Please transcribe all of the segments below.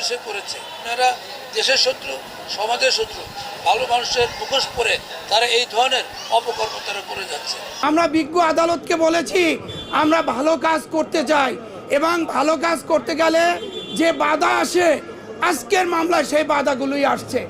সে করেছে। এনারা দেশের শত্রু, সমাজের শত্রু, ভালো মানুষের মুখোশ পরে তারা এই ধরনের অপকর্ম তারা করে যাচ্ছে। আমরা বিজ্ঞ আদালতকে বলেছি আমরা ভালো কাজ করতে চাই এবং ভালো কাজ করতে গেলে যে বাধা আসে আজকের মামলায় সেই বাধাগুলোই আসছে।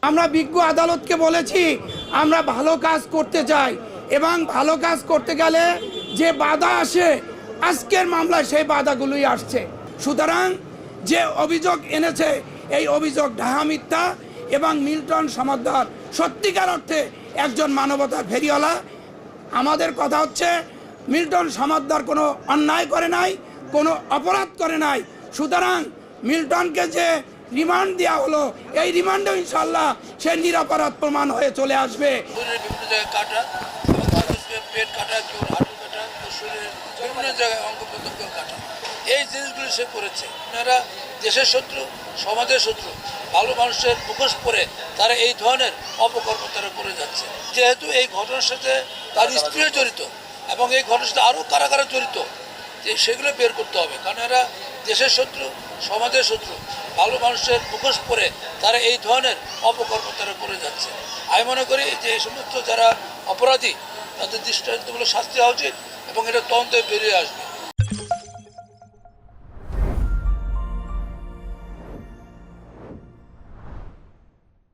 আমরা বিজ্ঞ আদালতকে বলেছি আমরা ভালো কাজ করতে চাই এবং ভালো কাজ করতে গেলে যে বাধা আসে আজকের মামলায় সেই বাধাগুলোই আসছে। সুতরাং যে অভিযোগ এনেছে এই অভিযোগ ঢাহা মিথ্যা এবং মিল্টন সমাদদার সত্যিকার অর্থে একজন মানবতার ফেরিওয়ালা। আমাদের কথা হচ্ছে মিল্টন সমাদদার কোনো অন্যায় করে নাই, কোনো অপরাধ করে নাই। সুতরাং মিল্টনকে যে রিমান্ড দেওয়া হলো এই রিমান্ডেও ইনশাল্লাহ সে নিরপরাধ প্রমাণ হয়ে চলে আসবে। বিভিন্ন জায়গায় কাটা, পেট কাটা, কেউ হাঁটু কাটা, কেউ শরীরের বিভিন্ন জায়গায় অঙ্গ প্রত্যঙ্গ কাটা, এই জিনিসগুলি সে করেছে। এনারা দেশের শত্রু, সমাজের শত্রু, ভালো মানুষের মুখোশ পরে তারা এই ধরনের অপকর্ম তারা করে যাচ্ছে। যেহেতু এই ঘটনার সাথে তার স্ত্রীও জড়িত এবং এই ঘটনার সাথে আরও কারা কারা জড়িত যে সেগুলো বের করতে হবে, কারণ এরা দেশের শত্রু, সমাজের শত্রু, ভালো মানুষের মুখোশ পরে তারা এই ধরনের অপকর্ম তারা করে যাচ্ছে। আমি মনে করি যে এই সমস্ত যারা অপরাধী তাদের দৃষ্টান্তমূলক শাস্তি হওয়া উচিত এবং এটা তদন্তে বেরিয়ে আসবে।